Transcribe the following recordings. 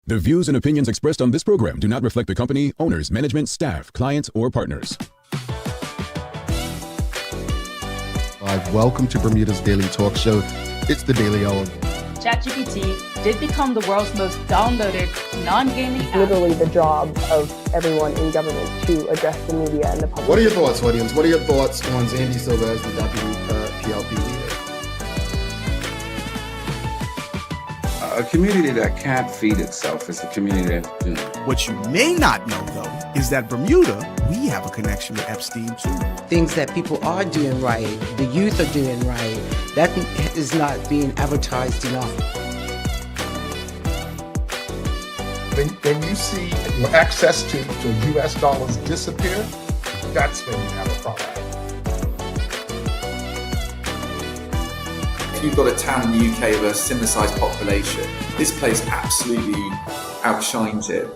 The views and opinions expressed on this program do not reflect the company, owners, management, staff, clients, or partners. Welcome to Bermuda's Daily Talk Show. It's the Daily Hour. ChatGPT did become the world's most downloaded non-gaming app. Literally the job of everyone in government to address the media and the public. What are your thoughts, audience? What are your thoughts on Zandy Silva as the deputy PLP leader? A community that can't feed itself is a community that doing. What you may not know, though, is that Bermuda, we have a connection with Epstein, too. Things that people are doing right, the youth are doing right, that is not being advertised enough. When you see your access to US dollars disappear, that's when you have a problem. You've got a town in the UK with a similar sized population. This place absolutely outshines it.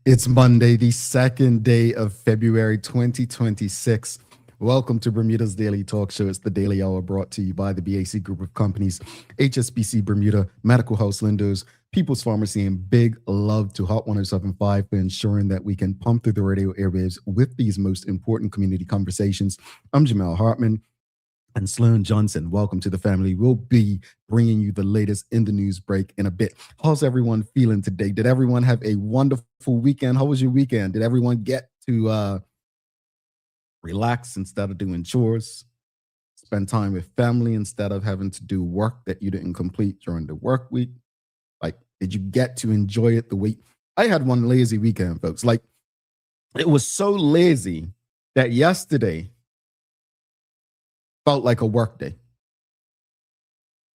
It's Monday, the second day of February 2026. Welcome to Bermuda's Daily Talk Show. It's the Daily Hour brought to you by the BAC Group of Companies, HSBC Bermuda, Medical House Lenders, People's Pharmacy, and big love to Hot 107.5 for ensuring that we can pump through the radio airwaves with these most important community conversations. I'm Jamal Hartman and Sloan Johnson. Welcome to the family. We'll be bringing you the latest in the news break in a bit. How's everyone feeling today? Did everyone have a wonderful weekend? How was your weekend? Did everyone get to relax instead of doing chores, spend time with family instead of having to do work that you didn't complete during the work week? Like, did you get to enjoy it the week? I had one lazy weekend, folks. Like, it was so lazy that yesterday felt like a work day.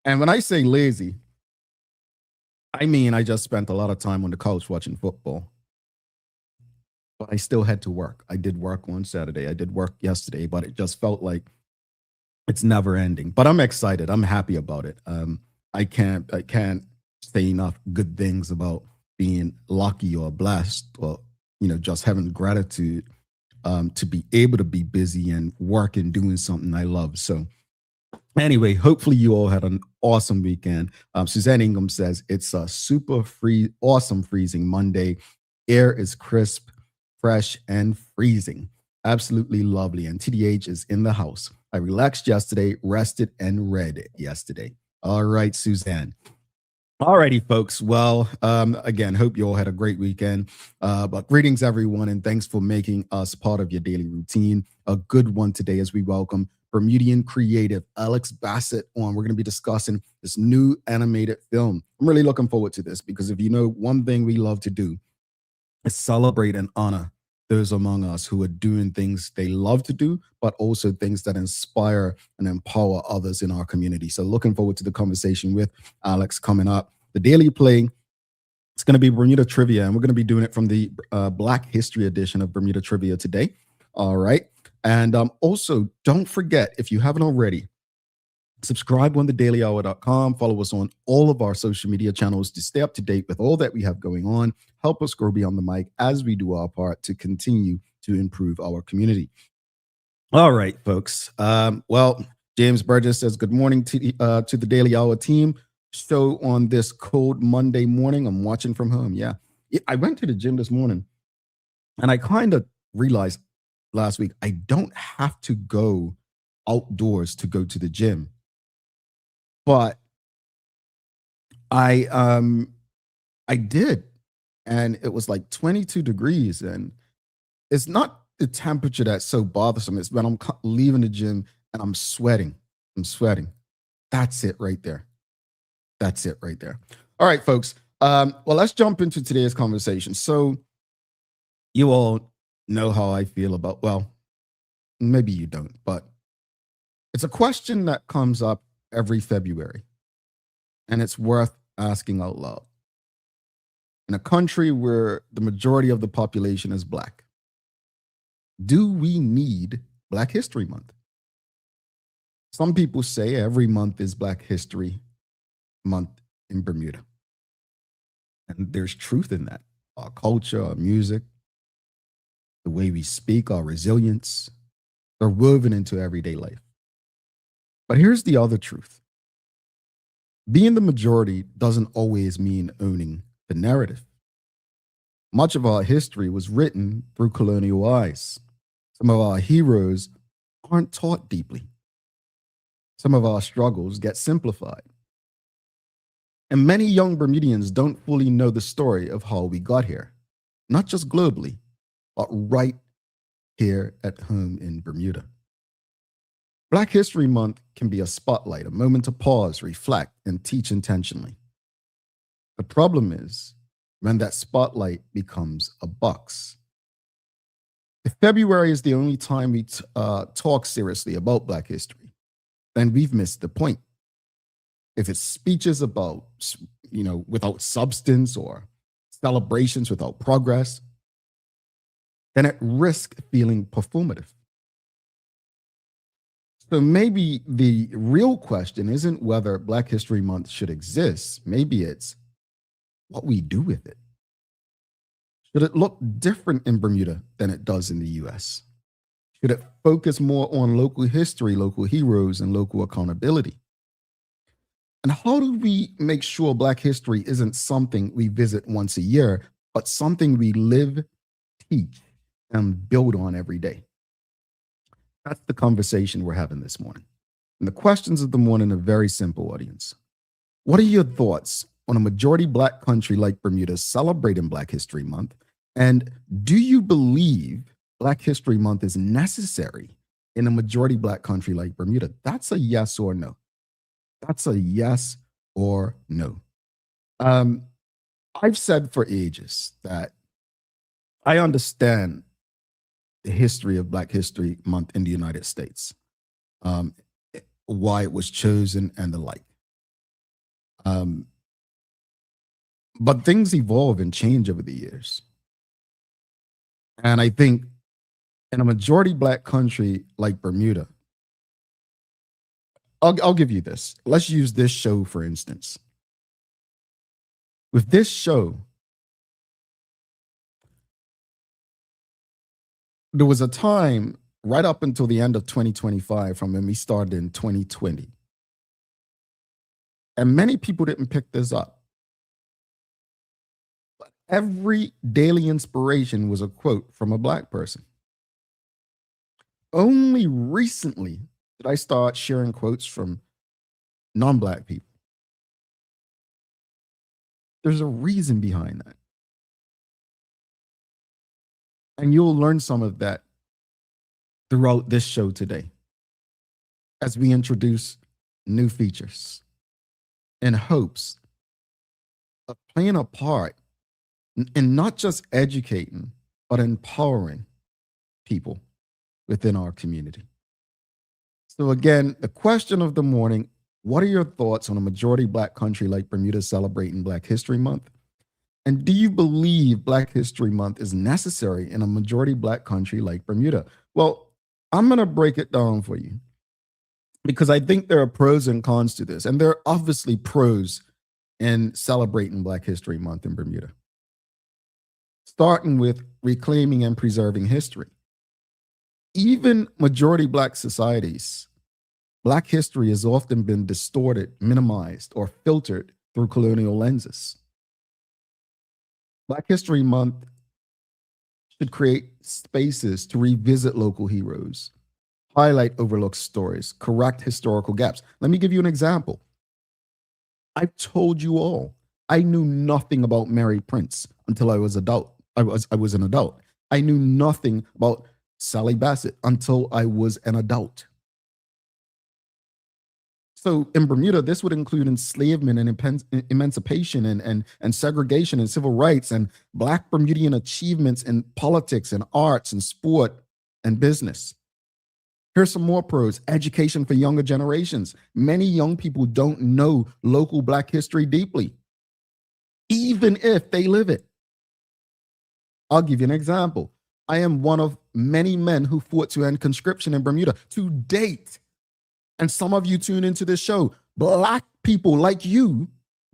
And when I say lazy, I mean I just spent a lot of time on the couch watching football. But I still had to work. I did work on Saturday. I did work yesterday, but it just felt like it's never ending. But I'm excited. I'm happy about it. I can't say enough good things about being lucky or blessed or, just having gratitude to be able to be busy and work and doing something I love. So anyway, hopefully you all had an awesome weekend. Suzanne Ingham says it's a awesome freezing Monday. Air is crisp, fresh, and freezing. Absolutely lovely. And TDH is in the house. I relaxed yesterday, rested, and read yesterday. All right, Suzanne. All righty, folks. Well, again, hope you all had a great weekend. But greetings, everyone, and thanks for making us part of your daily routine. A good one today as we welcome Bermudian creative Alex Bassett on. We're going to be discussing this new animated film. I'm really looking forward to this because if you know one thing we love to do is celebrate and honor those among us who are doing things they love to do, but also things that inspire and empower others in our community. So looking forward to the conversation with Alex coming up. The Daily Play, it's going to be Bermuda Trivia, and we're going to be doing it from the Black History edition of Bermuda Trivia today. All right. And also, don't forget, if you haven't already, subscribe on thedailyhour.com. Follow us on all of our social media channels to stay up to date with all that we have going on. Help us grow beyond the mic as we do our part to continue to improve our community. All right, folks. Well, James Burgess says, good morning to the Daily Hour team. So on this cold Monday morning, I'm watching from home. Yeah, I went to the gym this morning and I kind of realized last week, I don't have to go outdoors to go to the gym. But I did, and it was like 22 degrees, and it's not the temperature that's so bothersome. It's when I'm leaving the gym and I'm sweating. That's it right there. All right, folks. Well, let's jump into today's conversation. So you all know how I feel about, well, maybe you don't, but it's a question that comes up every February, and it's worth asking out loud. In a country where the majority of the population is Black, do we need Black History Month? Some people say every month is Black History Month in Bermuda. And there's truth in that. Our culture, our music, the way we speak, our resilience, they're woven into everyday life. But here's the other truth. Being the majority doesn't always mean owning the narrative. Much of our history was written through colonial eyes. Some of our heroes aren't taught deeply. Some of our struggles get simplified. And many young Bermudians don't fully know the story of how we got here, not just globally, but right here at home in Bermuda. Black History Month can be a spotlight, a moment to pause, reflect, and teach intentionally. The problem is when that spotlight becomes a box. If February is the only time we talk seriously about Black history, then we've missed the point. If it's speeches about, without substance or celebrations without progress, then it risks feeling performative. So maybe the real question isn't whether Black History Month should exist. Maybe it's what we do with it. Should it look different in Bermuda than it does in the US? Should it focus more on local history, local heroes, and local accountability? And how do we make sure Black history isn't something we visit once a year, but something we live, teach, and build on every day? That's the conversation we're having this morning. And the questions of the morning are very simple, audience. What are your thoughts on a majority Black country like Bermuda celebrating Black History Month? And do you believe Black History Month is necessary in a majority Black country like Bermuda? That's a yes or no. That's a yes or no. I've said for ages that I understand the history of Black History Month in the United States, why it was chosen and the like. But things evolve and change over the years. And I think in a majority Black country like Bermuda, I'll give you this. Let's use this show, for instance. With this show, there was a time right up until the end of 2025 from when we started in 2020. And many people didn't pick this up. But every daily inspiration was a quote from a Black person. Only recently did I start sharing quotes from non-Black people. There's a reason behind that. And you'll learn some of that throughout this show today as we introduce new features in hopes of playing a part in not just educating, but empowering people within our community. So again, the question of the morning, what are your thoughts on a majority Black country like Bermuda celebrating Black History Month? And do you believe Black History Month is necessary in a majority Black country like Bermuda? Well, I'm going to break it down for you because I think there are pros and cons to this. And there are obviously pros in celebrating Black History Month in Bermuda. Starting with reclaiming and preserving history. Even majority Black societies, Black history has often been distorted, minimized, or filtered through colonial lenses. Black History Month should create spaces to revisit local heroes, highlight overlooked stories, correct historical gaps. Let me give you an example. I've told you all, I knew nothing about Mary Prince until I was adult. I was an adult. I knew nothing about Sally Bassett until I was an adult. So in Bermuda, this would include enslavement and emancipation and segregation and civil rights and Black Bermudian achievements in politics and arts and sport and business. Here's some more pros. Education for younger generations. Many young people don't know local Black history deeply, even if they live it. I'll give you an example. I am one of many men who fought to end conscription in Bermuda to date. And some of you tune into this show. Black people like you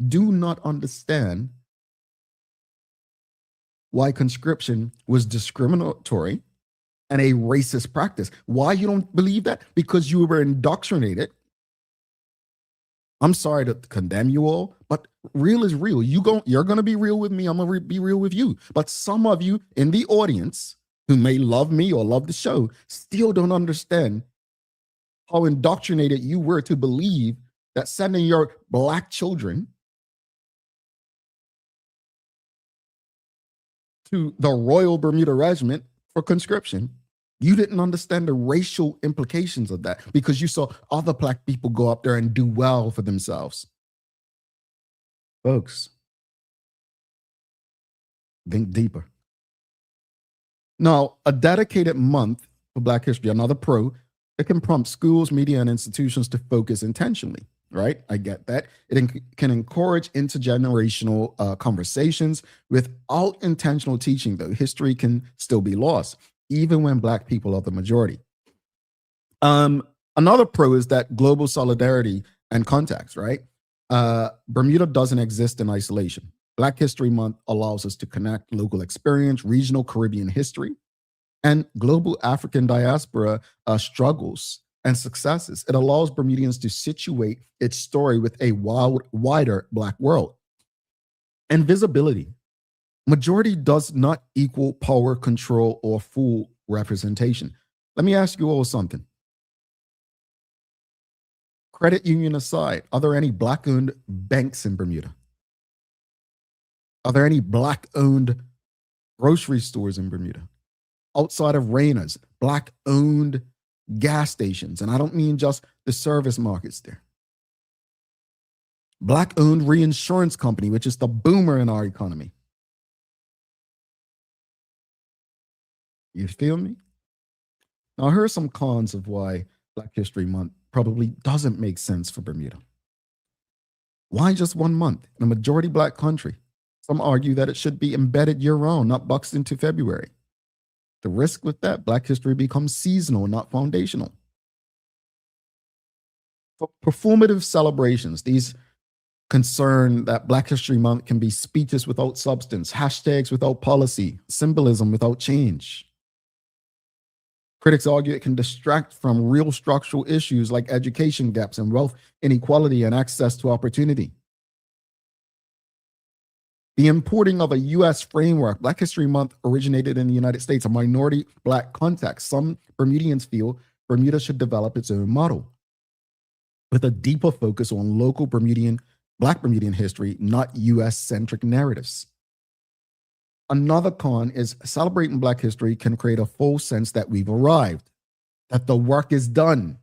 do not understand why conscription was discriminatory and a racist practice. Why you don't believe that? Because you were indoctrinated. I'm sorry to condemn you all, but real is real. You're going to be real with me. I'm going to be real with you. But some of you in the audience who may love me or love the show still don't understand how indoctrinated you were to believe that sending your Black children to the Royal Bermuda Regiment for conscription, you didn't understand the racial implications of that because you saw other Black people go up there and do well for themselves. Folks, think deeper. Now, a dedicated month for Black history, another pro, it can prompt schools, media, and institutions to focus intentionally, right? I get that. It can encourage intergenerational conversations. Without intentional teaching, though, history can still be lost, even when Black people are the majority. Another pro is that global solidarity and context, right? Bermuda doesn't exist in isolation. Black History Month allows us to connect local experience, regional Caribbean history, and global African diaspora struggles and successes. It allows Bermudians to situate its story with a wider Black world. And visibility. Majority does not equal power, control, or full representation. Let me ask you all something. Credit union aside, are there any Black-owned banks in Bermuda? Are there any Black-owned grocery stores in Bermuda? Outside of Raina's, Black-owned gas stations, and I don't mean just the service markets there. Black-owned reinsurance company, which is the boomer in our economy. You feel me? Now, here are some cons of why Black History Month probably doesn't make sense for Bermuda. Why just 1 month in a majority Black country? Some argue that it should be embedded year-round, not boxed into February. The risk with that, Black history becomes seasonal, not foundational. For performative celebrations, these concern that Black History Month can be speeches without substance, hashtags without policy, symbolism without change. Critics argue it can distract from real structural issues like education gaps and wealth inequality and access to opportunity. The importing of a U.S. framework, Black History Month originated in the United States, a minority Black context. Some Bermudians feel Bermuda should develop its own model with a deeper focus on local Black Bermudian history, not U.S.-centric narratives. Another con is celebrating Black history can create a false sense that we've arrived, that the work is done.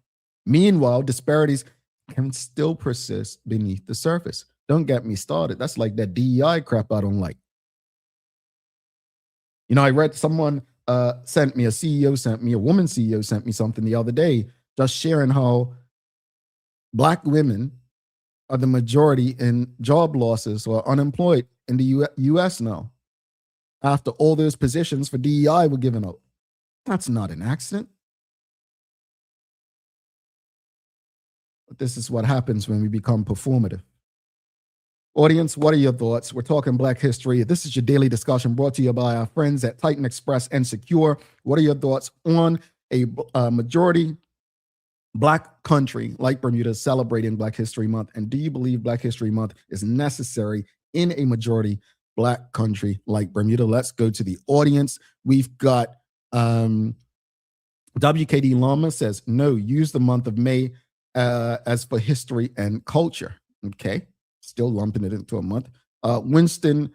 Meanwhile, disparities can still persist beneath the surface. Don't get me started. That's like that DEI crap I don't like. You know, I read someone sent me, a woman CEO sent me something the other day, just sharing how Black women are the majority in job losses or unemployed in the US now, after all those positions for DEI were given out. That's not an accident. But this is what happens when we become performative. Audience, what are your thoughts? We're talking Black history. This is your daily discussion brought to you by our friends at Titan Express and Secure. What are your thoughts on a majority Black country like Bermuda celebrating Black History Month? And do you believe Black History Month is necessary in a majority Black country like Bermuda? Let's go to the audience. We've got WKD Lama says, no, use the month of May as for history and culture. Okay. Still lumping it into a month. Winston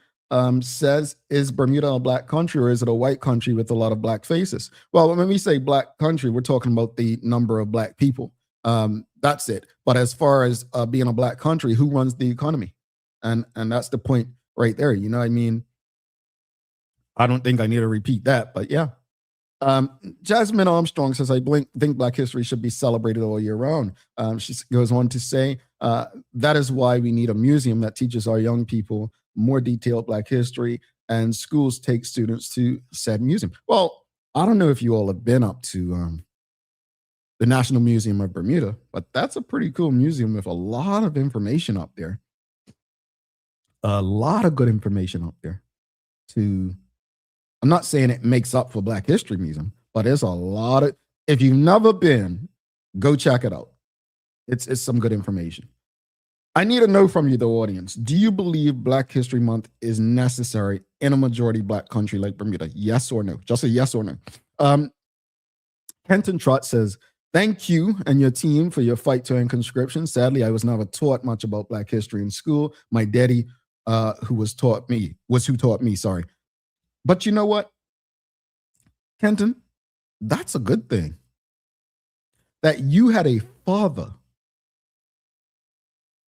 says, is Bermuda a Black country or is it a white country with a lot of Black faces? Well, when we say Black country, we're talking about the number of Black people. That's it. But as far as being a Black country, who runs the economy? And that's the point right there. You know what I mean? I don't think I need to repeat that, but yeah. Jasmine Armstrong says, I think Black history should be celebrated all year round. She goes on to say, that is why we need a museum that teaches our young people more detailed Black history, and schools take students to said museum. Well, I don't know if you all have been up to the National Museum of Bermuda, but that's a pretty cool museum with a lot of information up there. A lot of good information up there to I'm not saying it makes up for Black History Museum, but there's a lot of, if you've never been, go check it out. It's some good information. I need to know from you, the audience, do you believe Black History Month is necessary in a majority Black country like Bermuda? Yes or no? Just a yes or no. Kenton Trott says, thank you and your team for your fight to end conscription. Sadly, I was never taught much about Black history in school. My daddy, who taught me, sorry. But you know what, Kenton, that's a good thing. That you had a father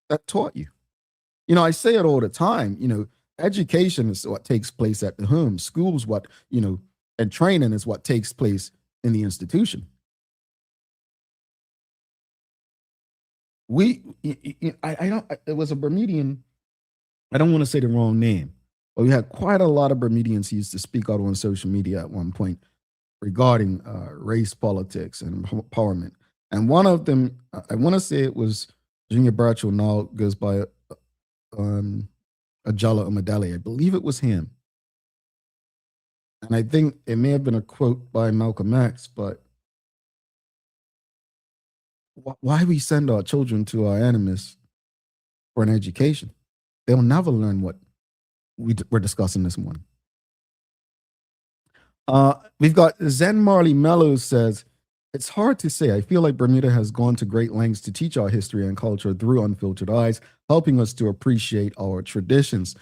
that taught you. You know, I say it all the time, you know, education is what takes place at the home. School's what, you know, and training is what takes place in the institution. It was a Bermudian, I don't want to say the wrong name, but we had quite a lot of Bermudians who used to speak out on social media at one point regarding race politics and empowerment. And one of them, I want to say it was Junior Bradshaw, now goes by Ajala Umadele. I believe it was him. And I think it may have been a quote by Malcolm X, but why we send our children to our enemies for an education? They'll never learn what we're discussing this morning. We've got Zen Marley Mellows says, it's hard to say. I feel like Bermuda has gone to great lengths to teach our history and culture through unfiltered eyes, helping us to appreciate our traditions.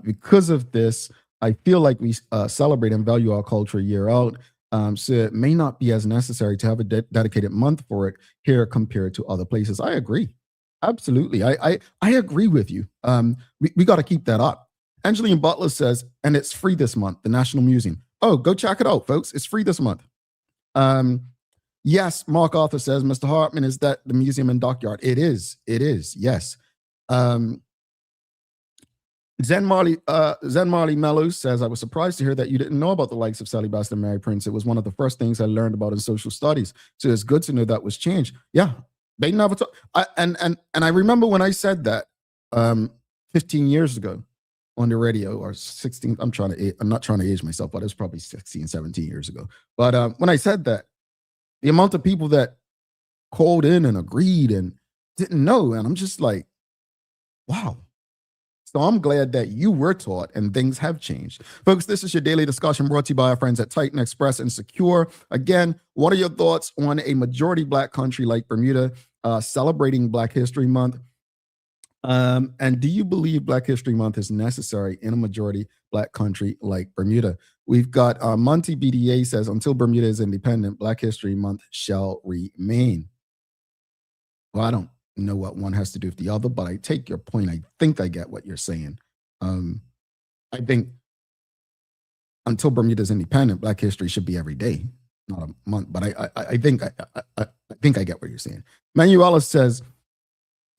Because of this, I feel like we celebrate and value our culture year out. So it may not be as necessary to have a dedicated month for it here compared to other places. I agree. Absolutely. I agree with you. We got to keep that up. Angeline Butler says, and it's free this month, the National Museum. Oh, go check it out, folks. It's free this month. Yes, Mark Arthur says, Mr. Hartman, is that the museum and dockyard? It is. It is. Yes. Zen Marley Mellows says, I was surprised to hear that you didn't know about the likes of Sally Bassett and Mary Prince. It was one of the first things I learned about in social studies. So it's good to know that was changed. Yeah, they never talk. And I remember when I said that 15 years ago on the radio, or 16, I'm not trying to age myself, but it's probably 16, 17 years ago. But when I said that, the amount of people that called in and agreed and didn't know, and I'm just like, wow. So I'm glad that you were taught and things have changed. Folks, this is your daily discussion brought to you by our friends at Titan Express and Secure. Again, what are your thoughts on a majority Black country like Bermuda celebrating Black History Month? And do you believe Black History Month is necessary in a majority Black country like Bermuda? We've got Monty BDA says, until Bermuda is independent, Black History Month shall remain. Well, I don't know what one has to do with the other, but I take your point. I think I get what you're saying. I think until Bermuda is independent, Black history should be every day, not a month. But I think I get what you're saying. Manuela says,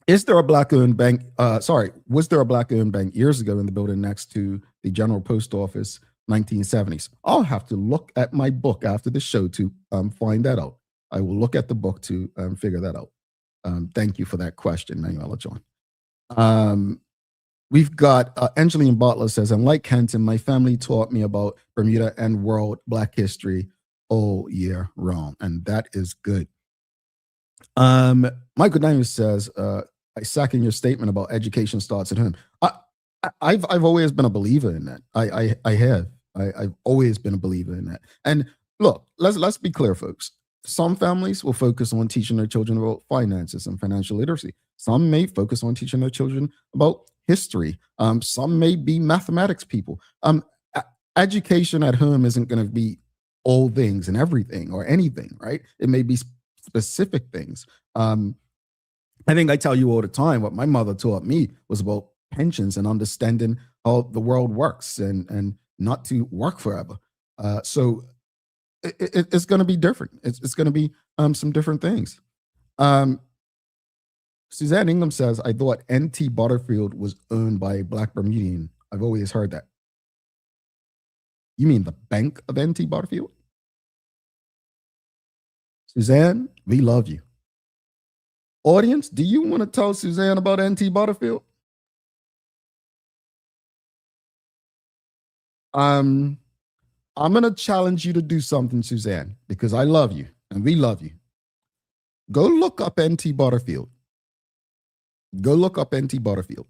is there a Black-owned bank? Was there a Black-owned bank years ago in the building next to the General Post Office, 1970s? I'll have to look at my book after the show to find that out. I will look at the book to figure that out. Thank you for that question, Manuela John. We've got Angeline Butler says, and like Kenton, my family taught me about Bermuda and world Black history all year round, and that is good. Michael Daniels says, I second your statement about education starts at home. I've always been a believer in that. I've always been a believer in that. And look, let's be clear, folks. Some families will focus on teaching their children about finances and financial literacy. Some may focus on teaching their children about history. Some may be mathematics people. Education at home isn't going to be all things and everything or anything, right? It may be specific things. I think I tell you all the time, what my mother taught me was about pensions and understanding how the world works and not to work forever. So it's going to be different. It's going to be some different things. Suzanne Ingham says, I thought N.T. Butterfield was owned by a Black Bermudian. I've always heard that. You mean the Bank of N.T. Butterfield? Suzanne, we love you. Audience, do you want to tell Suzanne about N.T. Butterfield? I'm going to challenge you to do something, Suzanne, because I love you and we love you. Go look up N.T. Butterfield. Go look up N.T. Butterfield.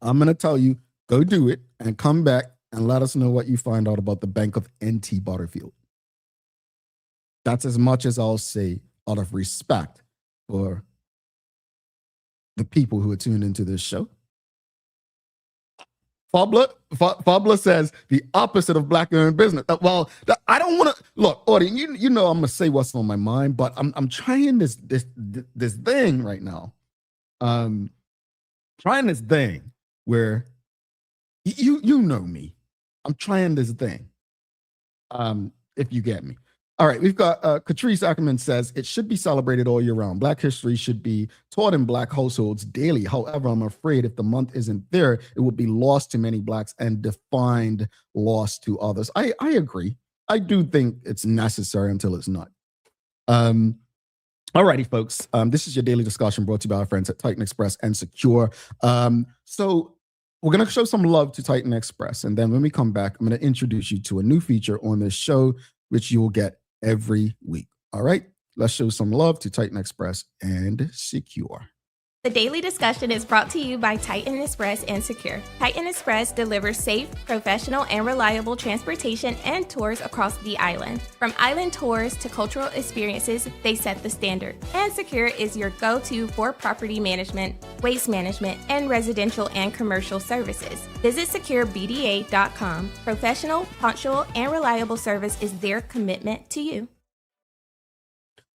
I'm going to tell you, go do it and come back and let us know what you find out about the Bank of N.T. Butterfield. That's as much as I'll say out of respect for the people who are tuned into this show. Fabla says the opposite of black-owned business. Well, I don't want to look, audience. You know I'm gonna say what's on my mind, but I'm trying this thing right now. Trying this thing where you know me. I'm trying this thing. If you get me. All right, we've got Catrice Ackerman says it should be celebrated all year round. Black history should be taught in Black households daily. However, I'm afraid if the month isn't there, it will be lost to many Blacks and defined lost to others. I agree. I do think it's necessary until it's not. All righty, folks. This is your daily discussion brought to you by our friends at Titan Express and Secure. So we're going to show some love to Titan Express. And then when we come back, I'm going to introduce you to a new feature on this show, which you will get every week. All right, let's show some love to Titan Express and Secure. The daily discussion is brought to you by Titan Express and Secure. Titan Express delivers safe, professional, and reliable transportation and tours across the island. From island tours to cultural experiences, they set the standard. And Secure is your go-to for property management, waste management, and residential and commercial services. Visit securebda.com. Professional, punctual, and reliable service is their commitment to you.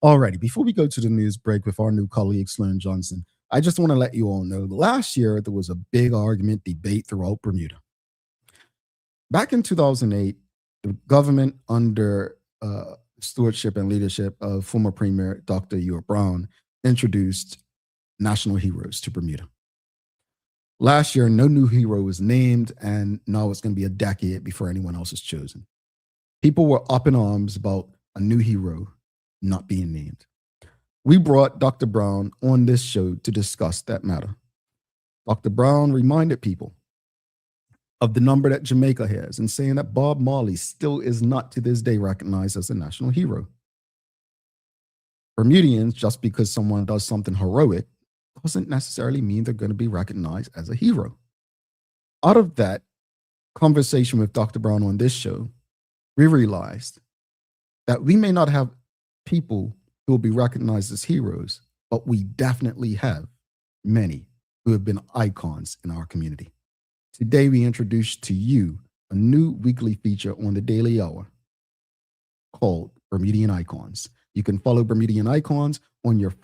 Alrighty, before we go to the news break with our new colleague, Sloan Johnson, I just want to let you all know last year there was a big argument debate throughout Bermuda. Back in 2008, the government under stewardship and leadership of former Premier Dr. Ewart Brown introduced national heroes to Bermuda. Last year, no new hero was named, and now it's going to be a decade before anyone else is chosen. People were up in arms about a new hero not being named. We brought Dr. Brown on this show to discuss that matter. Dr. Brown reminded people of the number that Jamaica has and saying that Bob Marley still is not to this day recognized as a national hero. Bermudians, just because someone does something heroic, doesn't necessarily mean they're going to be recognized as a hero. Out of that conversation with Dr. Brown on this show, we realized that we may not have people who will be recognized as heroes, but we definitely have many who have been icons in our community. Today, we introduce to you a new weekly feature on the Daily Hour called Bermudian Icons. You can follow Bermudian Icons on your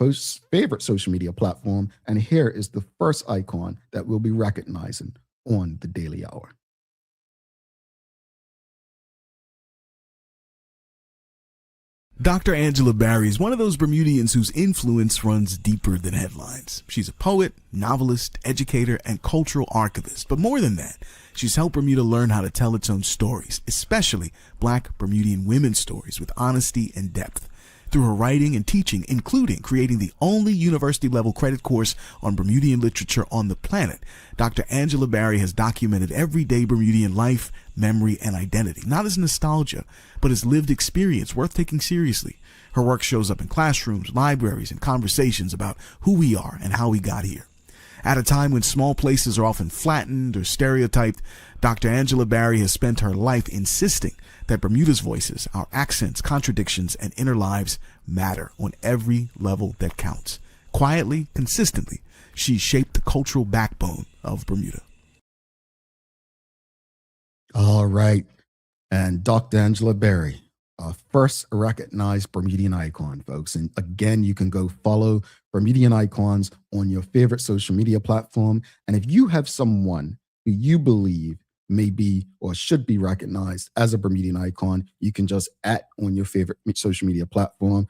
favorite social media platform, and here is the first icon that we'll be recognizing on the Daily Hour. Dr. Angela Barry is one of those Bermudians whose influence runs deeper than headlines. She's a poet, novelist, educator, and cultural archivist. But more than that, she's helped Bermuda learn how to tell its own stories, especially Black Bermudian women's stories, with honesty and depth. Through her writing and teaching, including creating the only university-level credit course on Bermudian literature on the planet, Dr. Angela Barry has documented everyday Bermudian life, memory, and identity, not as nostalgia, but as lived experience worth taking seriously. Her work shows up in classrooms, libraries, and conversations about who we are and how we got here. At a time when small places are often flattened or stereotyped, Dr. Angela Barry has spent her life insisting that Bermuda's voices, our accents, contradictions, and inner lives matter on every level that counts. Quietly, consistently, she shaped the cultural backbone of Bermuda. All right. And Dr. Angela Barry, first recognized Bermudian icon, folks. And again, you can go follow Bermudian Icons on your favorite social media platform. And if you have someone who you believe may be or should be recognized as a Bermudian icon, you can just on your favorite social media platform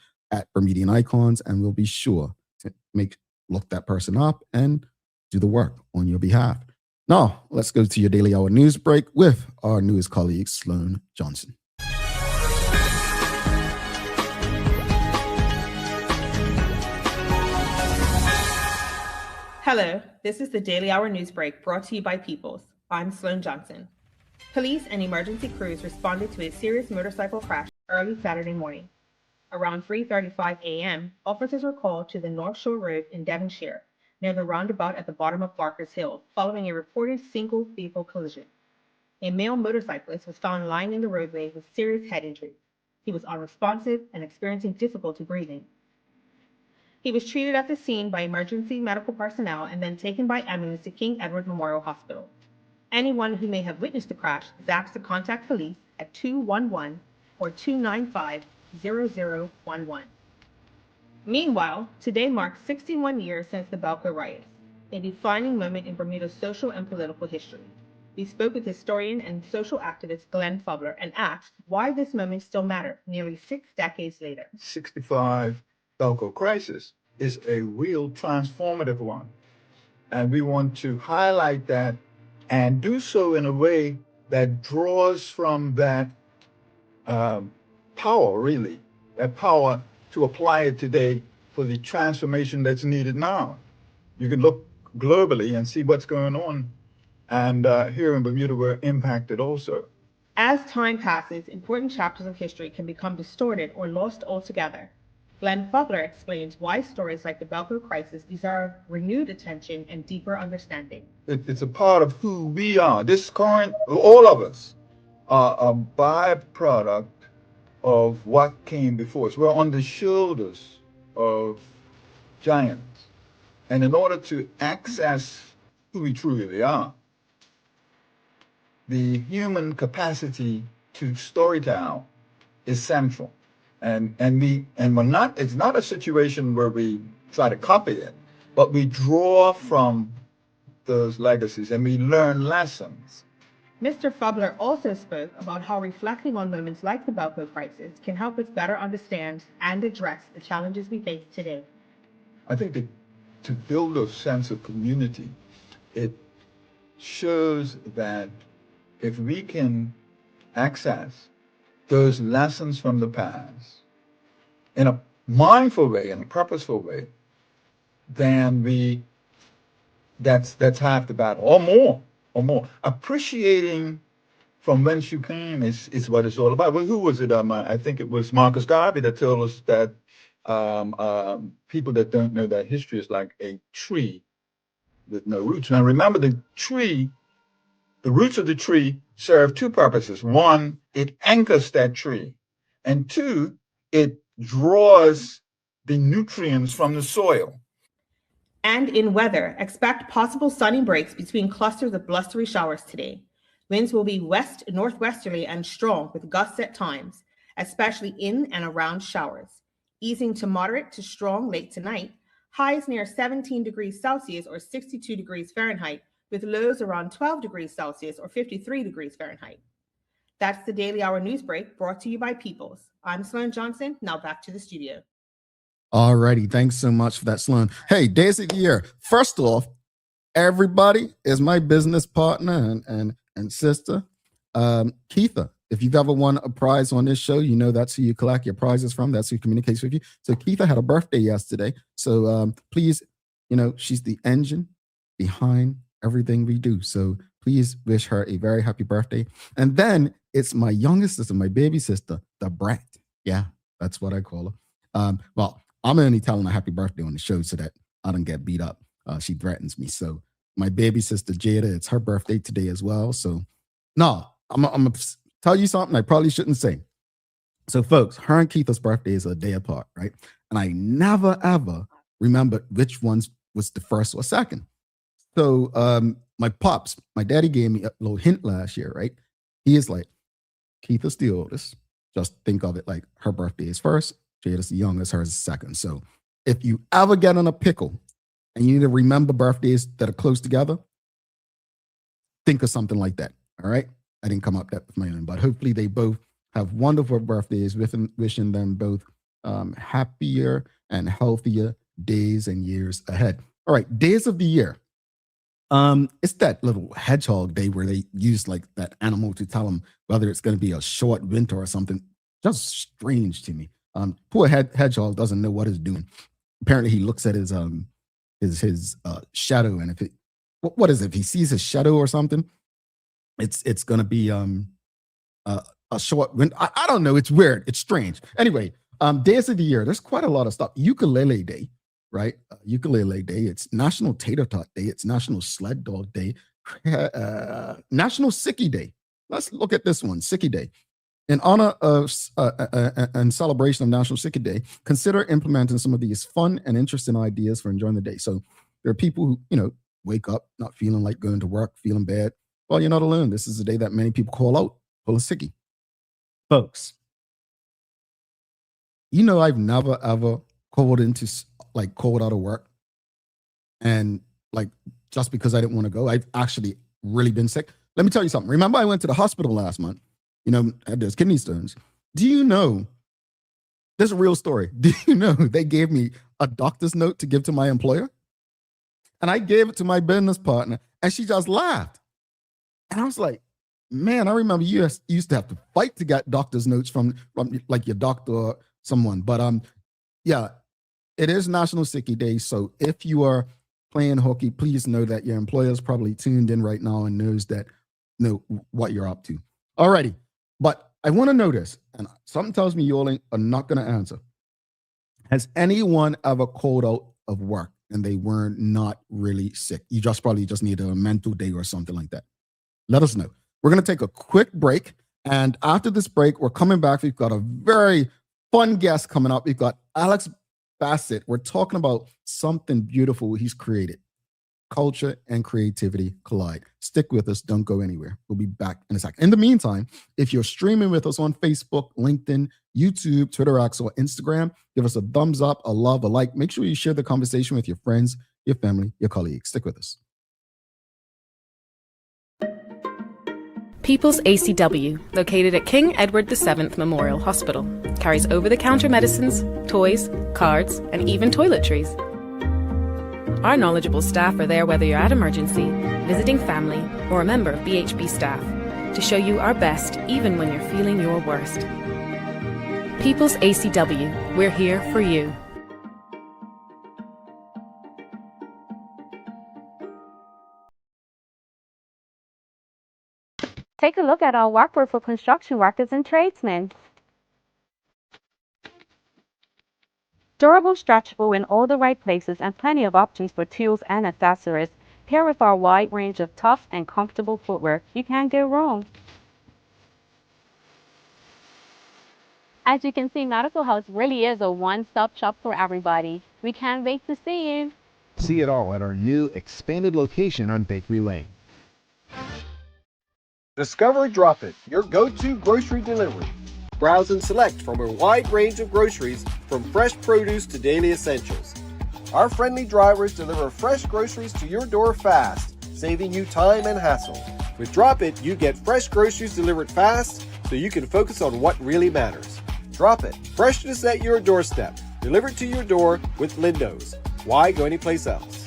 @Bermudian Icons, and we'll be sure to look that person up and do the work on your behalf. Now, let's go to your Daily Hour news break with our newest colleague, Sloan Johnson. Hello, this is the Daily Hour news break brought to you by Peoples. I'm Sloan Johnson. Police and emergency crews responded to a serious motorcycle crash early Saturday morning. Around 3:35 a.m., officers were called to the North Shore Road in Devonshire, near the roundabout at the bottom of Barker's Hill, following a reported single-vehicle collision. A male motorcyclist was found lying in the roadway with serious head injuries. He was unresponsive and experiencing difficulty breathing. He was treated at the scene by emergency medical personnel and then taken by ambulance to King Edward Memorial Hospital. Anyone who may have witnessed the crash is asked to contact police at 211 or 295-0011. Meanwhile, today marks 61 years since the Belko riots, a defining moment in Bermuda's social and political history. We spoke with historian and social activist Glenn Fubler and asked why this moment still matters nearly 6 decades later. 65 Belko crisis is a real transformative one. And we want to highlight that and do so in a way that draws from that power, really, that power to apply it today for the transformation that's needed now. You can look globally and see what's going on. And here in Bermuda, we're impacted also. As time passes, important chapters of history can become distorted or lost altogether. Glenn Fubler explains why stories like the Belko crisis deserve renewed attention and deeper understanding. It's a part of who we are. This current, all of us, are a byproduct of what came before us. We're on the shoulders of giants. And in order to access who we truly are, the human capacity to storytell is central. And we're not, it's not a situation where we try to copy it, but we draw from those legacies and we learn lessons. Mr. Fubler also spoke about how reflecting on moments like the Belko crisis can help us better understand and address the challenges we face today. I think that to build a sense of community, it shows that if we can access those lessons from the past in a mindful way, in a purposeful way, then that's half the battle, or more. Appreciating from whence you came is what it's all about. Well, who was it? I think it was Marcus Garvey that told us that people that don't know that history is like a tree with no roots. Now remember, the roots of the tree serve two purposes. One, it anchors that tree. And two, it draws the nutrients from the soil. And in weather, expect possible sunny breaks between clusters of blustery showers today. Winds will be west-northwesterly and strong with gusts at times, especially in and around showers. Easing to moderate to strong late tonight, highs near 17 degrees Celsius or 62 degrees Fahrenheit, with lows around 12 degrees Celsius or 53 degrees Fahrenheit. That's the Daily Hour News Break brought to you by Peoples. I'm Sloan Johnson. Now back to the studio. All righty. Thanks so much for that, Sloan. Hey, days of the year. First off, everybody is my business partner and sister, Keitha. If you've ever won a prize on this show, you know that's who you collect your prizes from. That's who communicates with you. So Keitha had a birthday yesterday. So please, she's the engine behind everything we do. So please wish her a very happy birthday. And then it's my youngest sister, my baby sister, the brat. Yeah, that's what I call her. Well, I'm only telling her happy birthday on the show so that I don't get beat up. She threatens me. So my baby sister, Jada, it's her birthday today as well. So no, I'm going to tell you something I probably shouldn't say. So folks, her and Keitha's birthday is a day apart, right? And I never, ever remembered which ones was the first or second. So my daddy gave me a little hint last year, right? He is like, Keitha's the oldest. Just think of it like her birthday is first, Jada's the youngest, hers is second. So if you ever get in a pickle and you need to remember birthdays that are close together, think of something like that, all right? I didn't come up with my own, but hopefully they both have wonderful birthdays, wishing them both happier and healthier days and years ahead. All right, days of the year. It's that little hedgehog day where they use like that animal to tell them whether it's going to be a short winter or something. Just strange to me. Poor hedgehog doesn't know what he's doing. Apparently, he looks at his shadow, and what is it? If he sees his shadow or something, it's gonna be a short. I don't know. It's weird. It's strange. Anyway, days of the year. There's quite a lot of stuff. Ukulele Day, right? Ukulele Day. It's National Tater Tot Day. It's National Sled Dog Day. National Sickie Day. Let's look at this one. Sickie Day. In honor of and celebration of National Sickie Day, consider implementing some of these fun and interesting ideas for enjoying the day. So there are people who, wake up not feeling like going to work, feeling bad. Well, you're not alone. This is a day that many people call out, pull a sickie. Folks, I've never ever called out of work and just because I didn't want to go. I've actually really been sick. Let me tell you something. Remember, I went to the hospital last month, had those kidney stones. Do you know, this is a real story. Do you know they gave me a doctor's note to give to my employer? And I gave it to my business partner and she just laughed. And I was like, man, I remember you used to have to fight to get doctor's notes from like your doctor or someone. But yeah, it is National Sickie Day. So if you are playing hooky, please know that your employer is probably tuned in right now and knows what you're up to. Alrighty, but I want to know this, and something tells me you all are not going to answer. Has anyone ever called out of work and they were not really sick? You probably just need a mental day or something like that. Let us know. We're going to take a quick break. And after this break, we're coming back. We've got a very fun guest coming up. We've got Alex Bassett. We're talking about something beautiful he's created. Culture and creativity collide. Stick with us. Don't go anywhere. We'll be back in a second. In the meantime, if you're streaming with us on Facebook, LinkedIn, YouTube, Twitter X, or Instagram, give us a thumbs up, a love, a like. Make sure you share the conversation with your friends, your family, your colleagues. Stick with us. People's ACW, located at King Edward VII Memorial Hospital, carries over-the-counter medicines, toys, cards, and even toiletries. Our knowledgeable staff are there whether you're at emergency, visiting family, or a member of BHB staff, to show you our best even when you're feeling your worst. People's ACW, we're here for you. Take a look at our workboard for construction workers and tradesmen. Durable, stretchable in all the right places and plenty of options for tools and accessories. Paired with our wide range of tough and comfortable footwear, you can't go wrong. As you can see, Medical House really is a one-stop shop for everybody. We can't wait to see you. See it all at our new expanded location on Bakery Lane. Discover Drop It, your go-to grocery delivery. Browse and select from a wide range of groceries, from fresh produce to daily essentials. Our friendly drivers deliver fresh groceries to your door fast, saving you time and hassle. With Drop It, you get fresh groceries delivered fast so you can focus on what really matters. Drop It, freshness at your doorstep, delivered to your door with Lindo's. Why go anyplace else?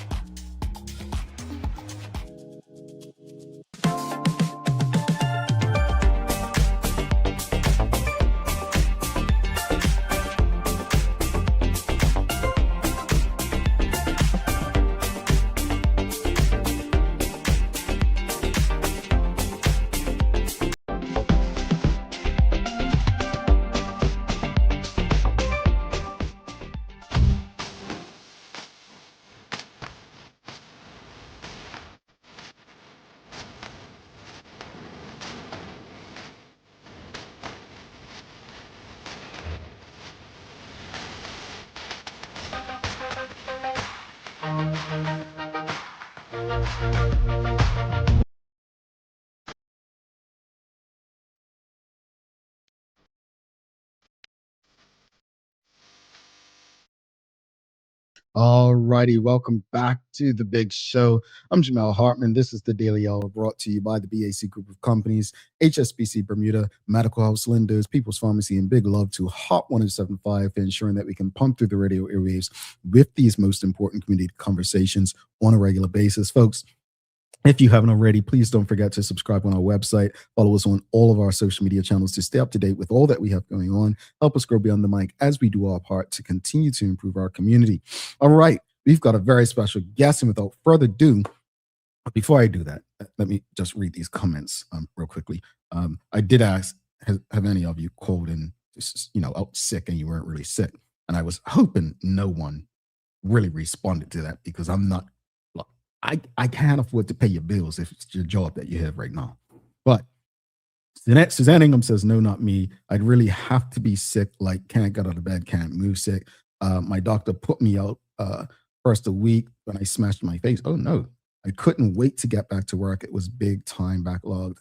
All righty, welcome back to the big show. I'm Jamel Hartman. This is the Daily Hour brought to you by the BAC Group of Companies, HSBC Bermuda, Medical House, Lindo's, People's Pharmacy, and big love to Hot 1075 for ensuring that we can pump through the radio airwaves with these most important community conversations on a regular basis. Folks, if you haven't already, please don't forget to subscribe on our website. Follow us on all of our social media channels to stay up to date with all that we have going on. Help us grow beyond the mic as we do our part to continue to improve our community. All right, we've got a very special guest, and without further ado, before I do that, let me just read these comments real quickly. I did ask, have any of you called in, out sick and you weren't really sick? And I was hoping no one really responded to that, because I'm not, look, I can't afford to pay your bills if it's your job that you have right now. But Suzanne Ingham says, no, not me. I'd really have to be sick, like can't get out of bed, can't move sick. My doctor put me out first a week when I smashed my face. Oh no, I couldn't wait to get back to work. It was big time backlogged.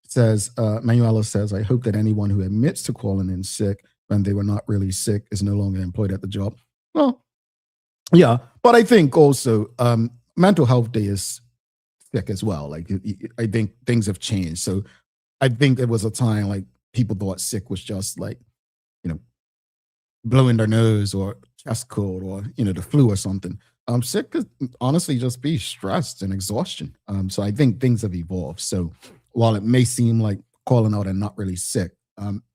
Says, Manuela says, I hope that anyone who admits to calling in sick when they were not really sick is no longer employed at the job. Well, yeah, but I think also mental health day is sick as well. Like, I think things have changed. So I think it was a time like people thought sick was just like, blowing their nose or chest cold or, the flu or something. Sick could honestly just be stressed and exhaustion. So I think things have evolved. So while it may seem like calling out and not really sick,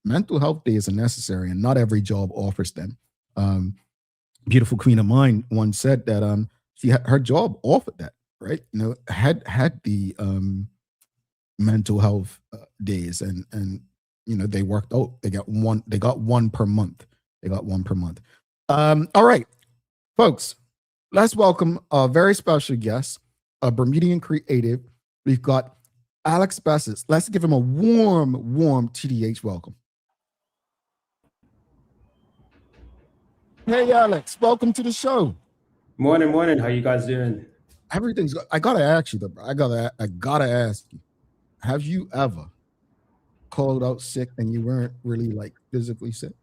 mental health days are necessary, and not every job offers them. Beautiful Queen of Mine once said that her job offered that, right? Had the mental health days, and they worked out. They got one per month. All right, folks, let's welcome a very special guest, a Bermudian creative. We've got Alex Bassett. Let's give him a warm TDH welcome. Hey, Alex, welcome to the show. Morning. How you guys doing? Everything's good. I gotta ask you, though, bro. I gotta ask you, have you ever called out sick and you weren't really like physically sick?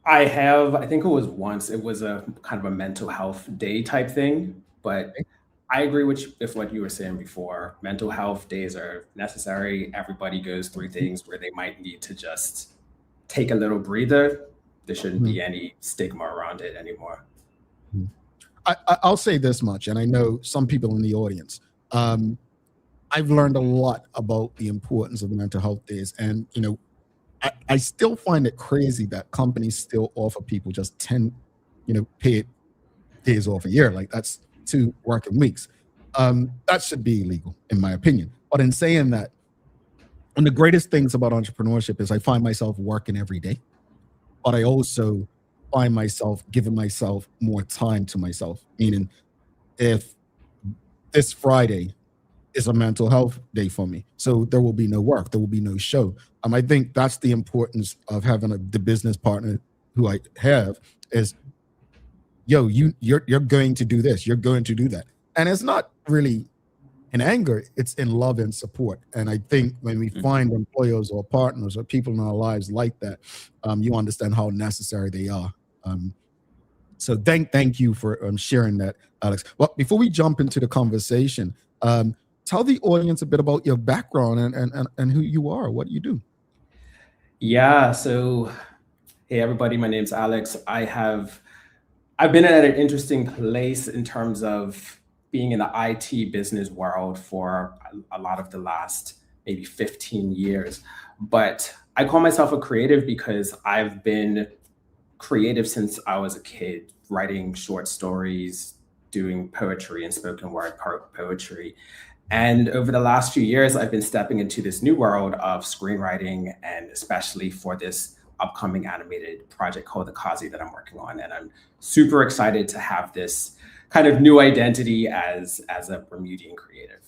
I have. I think it was once. It was a kind of a mental health day type thing, but I agree with what you were saying before. Mental health days are necessary. Everybody goes through things where they might need to just take a little breather. There shouldn't be any stigma around it anymore. I'll say this much, and I know some people in the audience, I've learned a lot about the importance of mental health days. And, I still find it crazy that companies still offer people just 10, paid days off a year. Like, that's 2 working weeks. That should be illegal, in my opinion. But in saying that, one of the greatest things about entrepreneurship is I find myself working every day, but I also find myself giving myself more time to myself. Meaning, if this Friday is a mental health day for me, so there will be no work, there will be no show. I think that's the importance of having the business partner who I have is, you're going to do this, you're going to do that. And it's not really in anger, it's in love and support. And I think when we find employers or partners or people in our lives like that, you understand how necessary they are. So thank you for sharing that, Alex. Well, before we jump into the conversation, tell the audience a bit about your background and who you are, what you do. Yeah. So, hey everybody, my name's Alex. I've been at an interesting place in terms of being in the IT business world for a lot of the last maybe 15 years. But I call myself a creative because I've been creative since I was a kid, writing short stories, doing poetry and spoken word poetry. And over the last few years, I've been stepping into this new world of screenwriting, and especially for this upcoming animated project called the Kazi that I'm working on. And I'm super excited to have this kind of new identity as a Bermudian creative.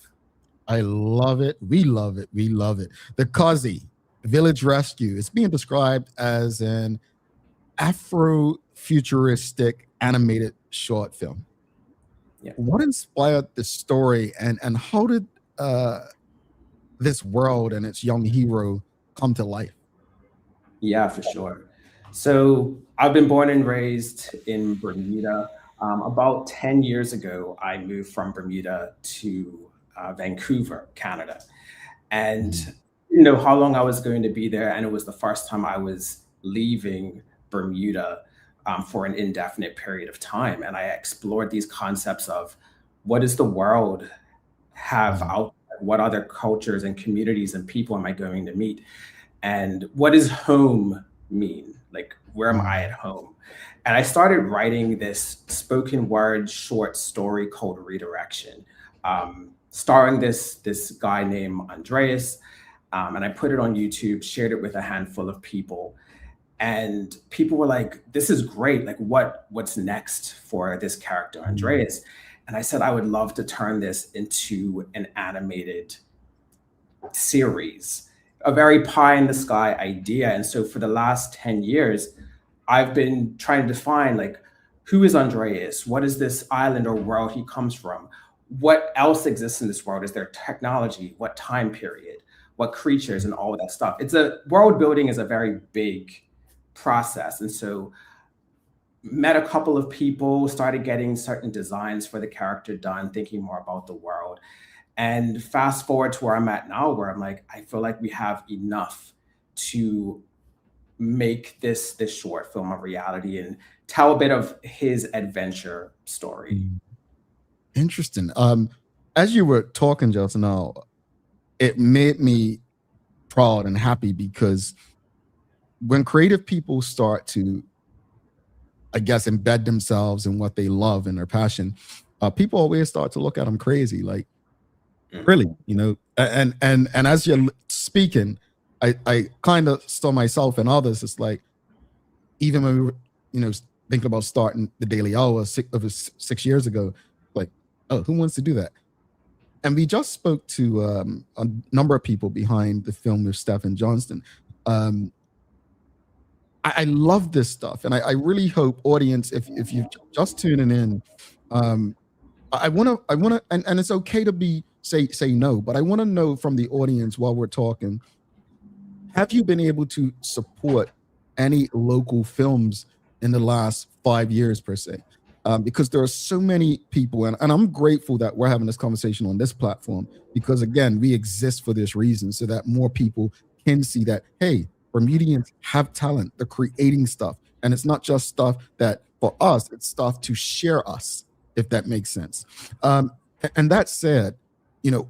I love it. We love it. We love it. The Kazi Village Rescue is being described as an Afrofuturistic animated short film. Yeah. What inspired the story, and how did this world and its young hero come to life? Yeah, for sure. So I've been born and raised in Bermuda. About 10 years ago, I moved from Bermuda to Vancouver, Canada. And how long I was going to be there. And it was the first time I was leaving Bermuda for an indefinite period of time. And I explored these concepts of what does the world have out there? What other cultures and communities and people am I going to meet? And what does home mean? Like, where am I at home? And I started writing this spoken word short story called Redirection. starring this guy named Andreas. And I put it on YouTube, shared it with a handful of people. And people were like, this is great. Like, what's next for this character, Andreas? And I said, I would love to turn this into an animated series, a very pie in the sky idea. And so for the last 10 years, I've been trying to define, like, who is Andreas? What is this island or world he comes from? What else exists in this world? Is there technology? What time period? What creatures and all of that stuff? World building is a very big process. And so met a couple of people, started getting certain designs for the character done, thinking more about the world. And fast forward to where I'm at now, where I'm like, I feel like we have enough to make this short film a reality and tell a bit of his adventure story. Interesting. As you were talking just now, it made me proud and happy, because when creative people start to, I guess, embed themselves in what they love and their passion, people always start to look at them crazy, like, really, you know. And as you're speaking, I kind of saw myself and others. It's like, even when we were, you know, thinking about starting the Daily Hour 6 years ago, like, oh, who wants to do that? And we just spoke to a number of people behind the film with Stephen Johnston. I love this stuff, and I really hope, audience, if you're just tuning in, I want to, and it's okay to say no, but I want to know from the audience while we're talking, have you been able to support any local films in the last 5 years per se? Because there are so many people, and I'm grateful that we're having this conversation on this platform, because again, we exist for this reason, so that more people can see that, hey, Bermudians have talent, they're creating stuff. And it's not just stuff that for us, it's stuff to share us, if that makes sense. And that said, you know,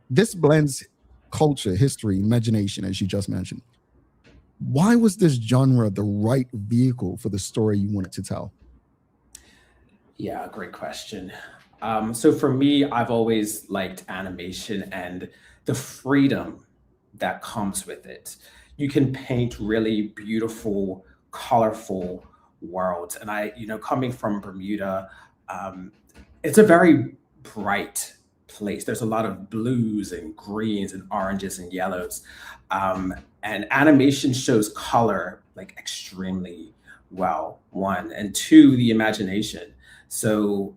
this blends culture, history, imagination, as you just mentioned. Why was this genre the right vehicle for the story you wanted to tell? Yeah, great question. So for me, I've always liked animation and the freedom that comes with it. You can paint really beautiful, colorful worlds. And coming from Bermuda, it's a very bright place. There's a lot of blues and greens and oranges and yellows. And animation shows color like extremely well, one. And two, the imagination. So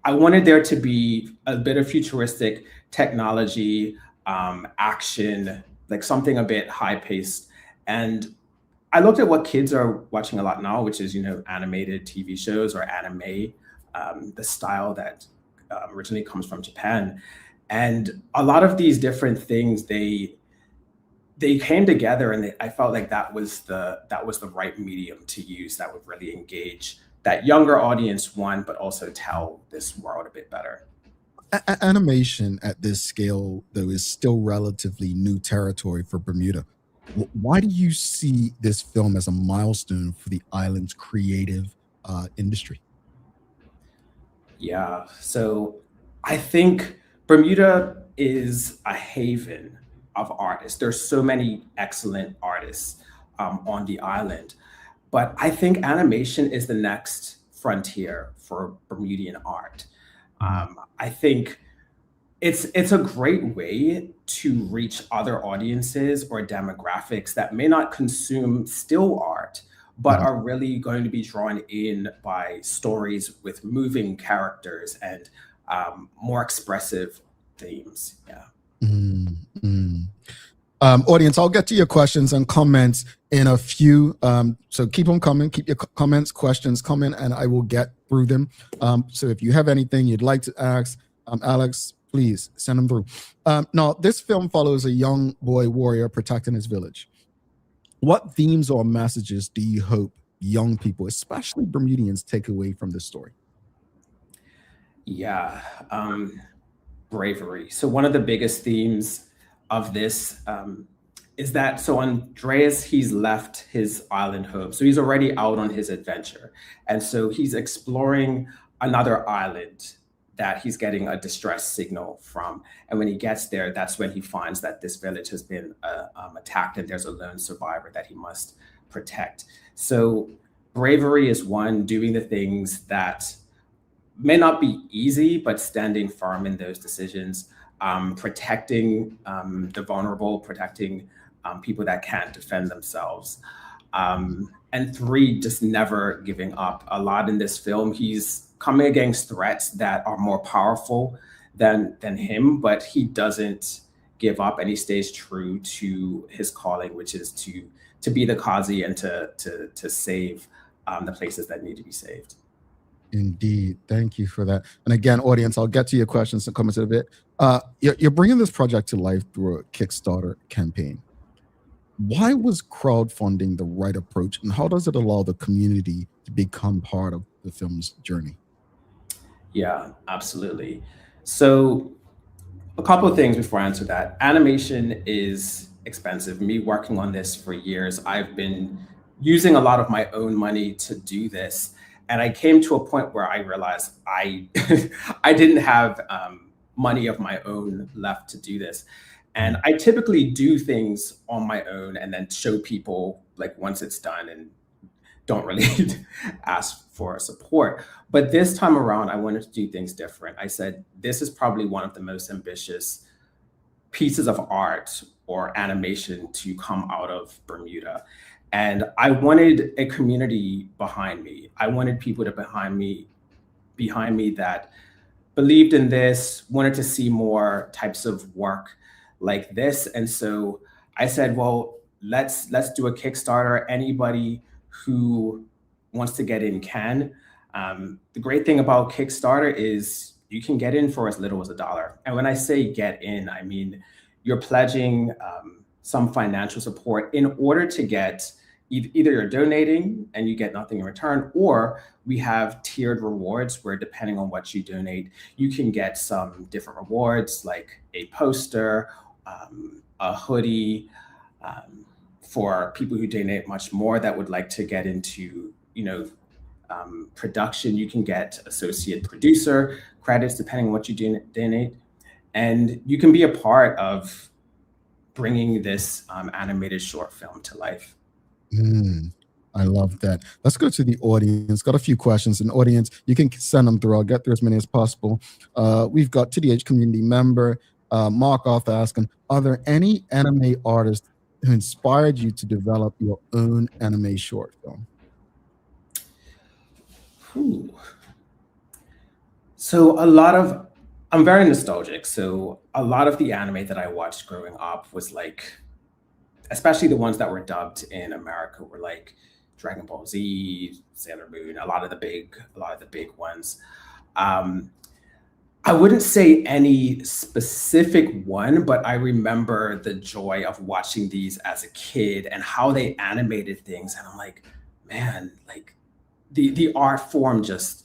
I wanted there to be a bit of futuristic technology, action, like something a bit high paced. And I looked at what kids are watching a lot now, which is, animated TV shows or anime, the style that originally comes from Japan. And a lot of these different things, they came together, and I felt like that was the right medium to use that would really engage that younger audience, one, but also tell this world a bit better. Animation at this scale, though, is still relatively new territory for Bermuda. Why do you see this film as a milestone for the island's creative industry? Yeah, so I think Bermuda is a haven of artists. There's so many excellent artists on the island, but I think animation is the next frontier for Bermudian art. I think it's a great way to reach other audiences or demographics that may not consume still art, but are really going to be drawn in by stories with moving characters and more expressive themes. Yeah. Audience, I'll get to your questions and comments in a few. So keep them coming. Keep your comments, questions coming, and I will get through them. So if you have anything you'd like to ask, Alex, please send them through. Now, this film follows a young boy warrior protecting his village. What themes or messages do you hope young people, especially Bermudians, take away from this story? Yeah, bravery. So one of the biggest themes of this is that, so Andreas, he's left his island home. So he's already out on his adventure. And so he's exploring another island that he's getting a distress signal from. And when he gets there, that's when he finds that this village has been attacked and there's a lone survivor that he must protect. So bravery is one, doing the things that may not be easy, but standing firm in those decisions, protecting the vulnerable, protecting people that can't defend themselves. And three, just never giving up. A lot in this film, he's coming against threats that are more powerful than him, but he doesn't give up and he stays true to his calling, which is to be the Kazi and to save the places that need to be saved. Indeed. Thank you for that. And again, audience, I'll get to your questions and comments in a bit. You're bringing this project to life through a Kickstarter campaign. Why was crowdfunding the right approach, and how does it allow the community to become part of the film's journey? Yeah, absolutely. So a couple of things before I answer that. Animation is expensive. Me working on this for years, I've been using a lot of my own money to do this. And I came to a point where I realized I didn't have money of my own left to do this. And I typically do things on my own and then show people like once it's done and don't really ask for support. But this time around, I wanted to do things different. I said, this is probably one of the most ambitious pieces of art or animation to come out of Bermuda. And I wanted a community behind me. I wanted people to behind me that believed in this, wanted to see more types of work like this. And so I said, well, let's do a Kickstarter. Anybody who wants to get in can. The great thing about Kickstarter is you can get in for as little as $1. And when I say get in, I mean, you're pledging some financial support in order to get either you're donating and you get nothing in return, or we have tiered rewards where depending on what you donate, you can get some different rewards like a poster, a hoodie, for people who donate much more that would like to get into, production. You can get associate producer credits depending on what you donate. And you can be a part of bringing this animated short film to life. I love that. Let's go to the audience. Got a few questions. And audience, you can send them through. I'll get through as many as possible. We've got TDH community member Mark Arthur asking, are there any anime artists who inspired you to develop your own anime short film? So I'm very nostalgic. So a lot of the anime that I watched growing up was like, especially the ones that were dubbed in America were like Dragon Ball Z, Sailor Moon, a lot of the big ones. I wouldn't say any specific one, but I remember the joy of watching these as a kid and how they animated things. And I'm like, man, like the art form just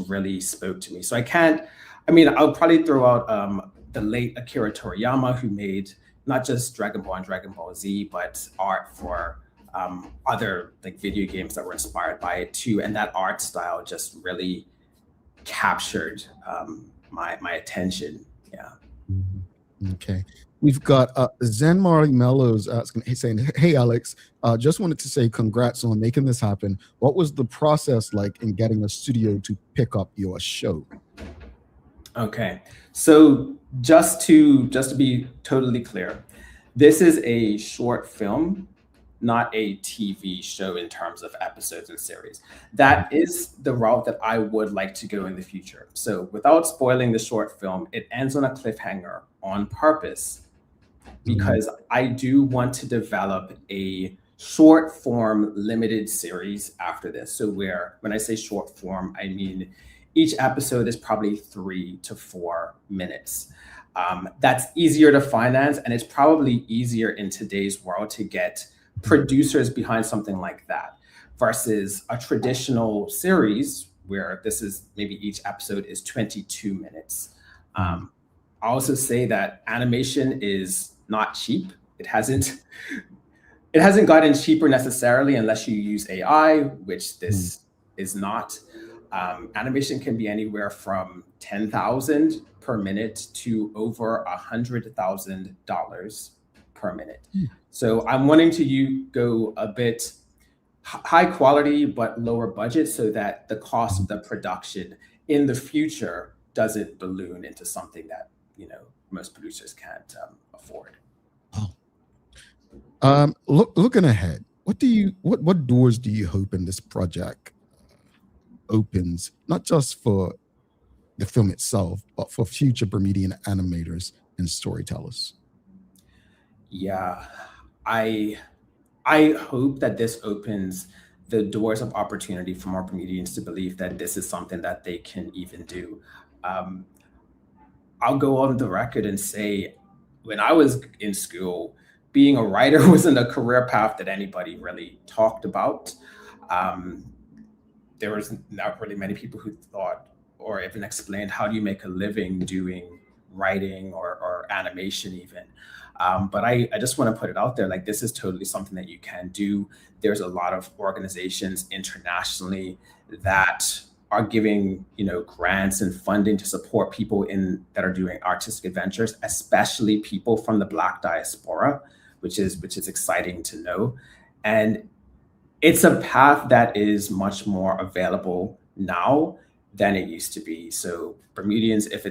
really spoke to me. So I'll probably throw out the late Akira Toriyama, who made not just Dragon Ball and Dragon Ball Z, but art for other like video games that were inspired by it too. And that art style just really captured my attention. Yeah. Okay. We've got Zen Marley Mellows asking, saying, hey, Alex, just wanted to say congrats on making this happen. What was the process like in getting a studio to pick up your show? Okay. So just to be totally clear, this is a short film, not a TV show in terms of episodes and series. That is the route that I would like to go in the future. So without spoiling the short film, it ends on a cliffhanger on purpose because I do want to develop a short form limited series after this. So when I say short form, I mean each episode is probably 3 to 4 minutes. That's easier to finance, and it's probably easier in today's world to get producers behind something like that versus a traditional series where this is maybe each episode is 22 minutes. I also say that animation is not cheap. It hasn't gotten cheaper necessarily unless you use AI, which this is not. Animation can be anywhere from $10,000 per minute to over $100,000 per minute. So I'm wanting to go a bit high quality but lower budget so that the cost of the production in the future doesn't balloon into something that most producers can't afford. Looking ahead, what doors do you hope in this project opens, not just for the film itself, but for future Bermudian animators and storytellers? Yeah, I hope that this opens the doors of opportunity for more Bermudians to believe that this is something that they can even do. I'll go on the record and say, when I was in school, being a writer wasn't a career path that anybody really talked about. There was not really many people who thought or even explained how do you make a living doing writing or animation even. But I just want to put it out there, like, this is totally something that you can do. There's a lot of organizations internationally that are giving, grants and funding to support people that are doing artistic adventures, especially people from the Black diaspora, which is exciting to know. And it's a path that is much more available now than it used to be. So Bermudians, if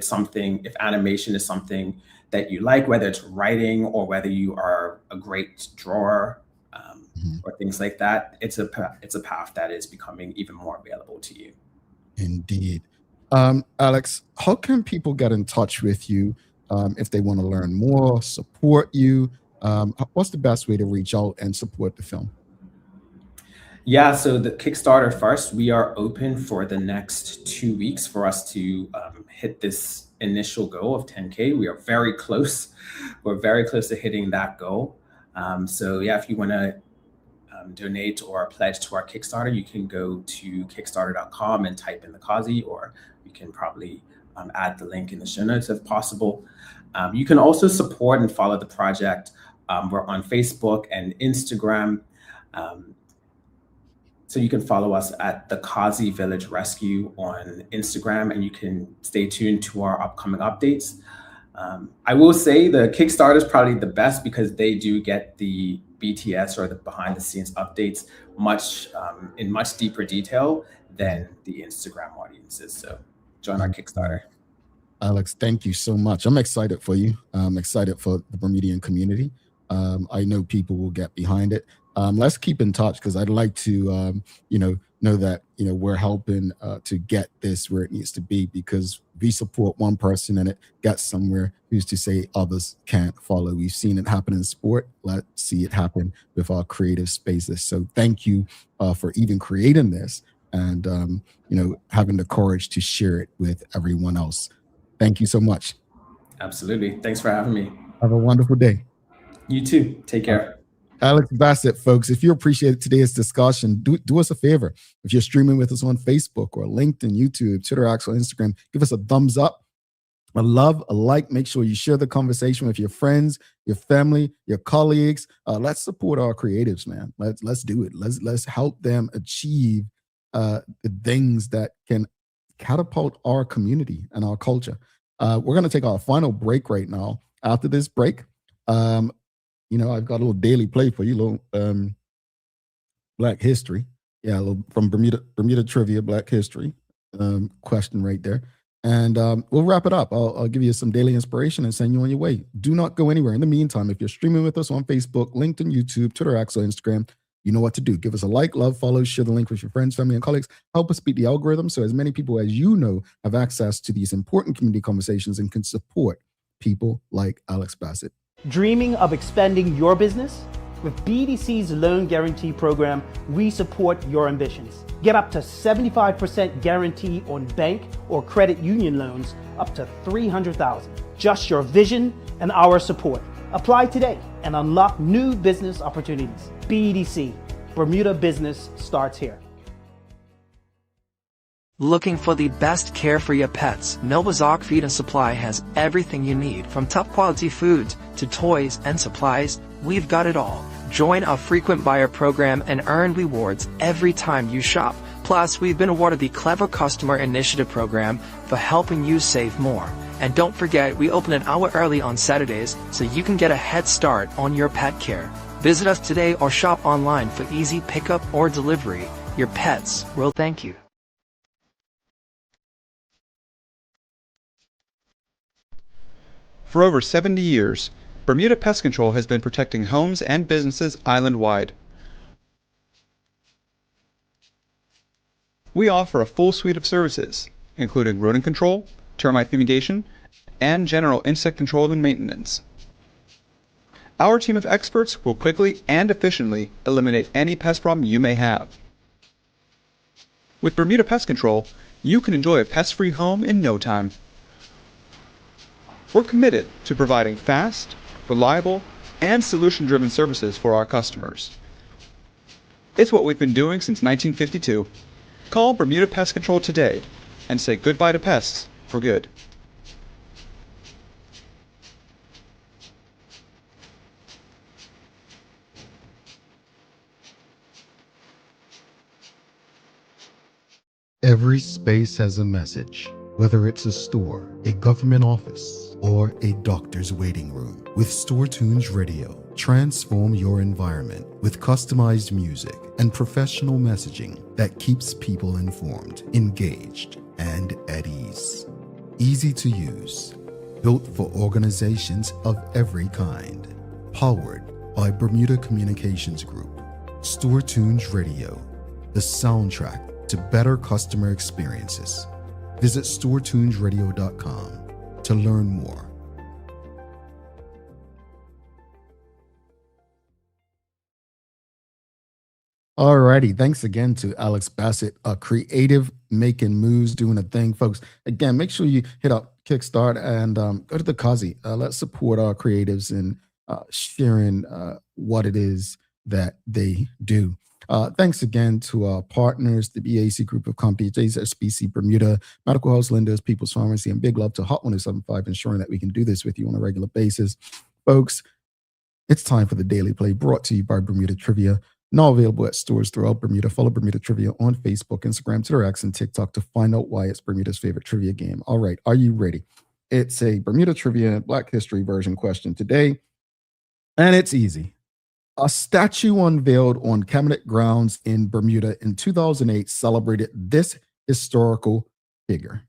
animation is something that you like, whether it's writing or whether you are a great drawer or things like that, it's a path that is becoming even more available to you. Indeed. Alex, how can people get in touch with you if they want to learn more, support you? What's the best way to reach out and support the film? Yeah, so the Kickstarter first, we are open for the next 2 weeks for us to hit this initial goal of 10K. We are very close. We're very close to hitting that goal. So yeah, if you want to donate or pledge to our Kickstarter, you can go to kickstarter.com and type in the Kazi, or you can probably add the link in the show notes if possible. You can also support and follow the project. We're on Facebook and Instagram. So you can follow us at the Kazi Village Rescue on Instagram, and you can stay tuned to our upcoming updates. I will say the Kickstarter is probably the best because they do get the BTS or the behind the scenes updates in much deeper detail than the Instagram audiences. So join our Kickstarter. Alex, thank you so much. I'm excited for you. I'm excited for the Bermudian community. I know people will get behind it. Let's keep in touch because I'd like to, know that, we're helping to get this where it needs to be, because we support one person and it gets somewhere. Who's to say others can't follow? We've seen it happen in sport. Let's see it happen with our creative spaces. So thank you for even creating this and, having the courage to share it with everyone else. Thank you so much. Absolutely. Thanks for having me. Have a wonderful day. You too. Take care. Alex Bassett, folks, if you appreciated today's discussion, do us a favor. If you're streaming with us on Facebook or LinkedIn, YouTube, Twitter, X, or Instagram, give us a thumbs up, a love, a like. Make sure you share the conversation with your friends, your family, your colleagues. Let's support our creatives, man. Let's do it. Let's help them achieve the things that can catapult our community and our culture. We're going to take our final break right now. After this break, I've got a little daily play for you, little Black history. Yeah, a little from Bermuda trivia, Black history question right there. And we'll wrap it up. I'll give you some daily inspiration and send you on your way. Do not go anywhere. In the meantime, if you're streaming with us on Facebook, LinkedIn, YouTube, Twitter, X, or Instagram, you know what to do. Give us a like, love, follow, share the link with your friends, family, and colleagues. Help us beat the algorithm so as many people as you know have access to these important community conversations and can support people like Alex Bassett. Dreaming of expanding your business? With BDC's Loan Guarantee Program, we support your ambitions. Get up to 75% guarantee on bank or credit union loans up to $300,000. Just your vision and our support. Apply today and unlock new business opportunities. BDC, Bermuda business starts here. Looking for the best care for your pets? Novazoc Feed and Supply has everything you need, from top quality foods to toys and supplies. We've got it all. Join our frequent buyer program and earn rewards every time you shop. Plus, we've been awarded the Clever Customer Initiative Program for helping you save more. And don't forget, we open an hour early on Saturdays so you can get a head start on your pet care. Visit us today or shop online for easy pickup or delivery. Your pets will thank you. For over 70 years, Bermuda Pest Control has been protecting homes and businesses island-wide. We offer a full suite of services, including rodent control, termite fumigation, and general insect control and maintenance. Our team of experts will quickly and efficiently eliminate any pest problem you may have. With Bermuda Pest Control, you can enjoy a pest-free home in no time. We're committed to providing fast, reliable, and solution-driven services for our customers. It's what we've been doing since 1952. Call Bermuda Pest Control today and say goodbye to pests for good. Every space has a message, whether it's a store, a government office, or a doctor's waiting room. With Store Tunes Radio, transform your environment with customized music and professional messaging that keeps people informed, engaged, and at ease. Easy to use, built for organizations of every kind. Powered by Bermuda Communications Group. Store Tunes Radio, the soundtrack to better customer experiences. Visit storetunesradio.com to learn more. Alrighty, thanks again to Alex Bassett, creative, making moves, doing a thing, folks. Again, make sure you hit up Kickstarter and go to the Kazi. Let's support our creatives in sharing what it is that they do. Thanks again to our partners, the BAC Group of Companies, HSBC Bermuda, Medical House Lenders, People's Pharmacy, and big love to Hot 1075, ensuring that we can do this with you on a regular basis. Folks, it's time for the Daily Play, brought to you by Bermuda Trivia, now available at stores throughout Bermuda. Follow Bermuda Trivia on Facebook, Instagram, Twitter, X, and TikTok to find out why it's Bermuda's favorite trivia game. All right, are you ready? It's a Bermuda Trivia Black History version question today, and it's easy. A statue unveiled on Cabinet grounds in Bermuda in 2008 celebrated this historical figure.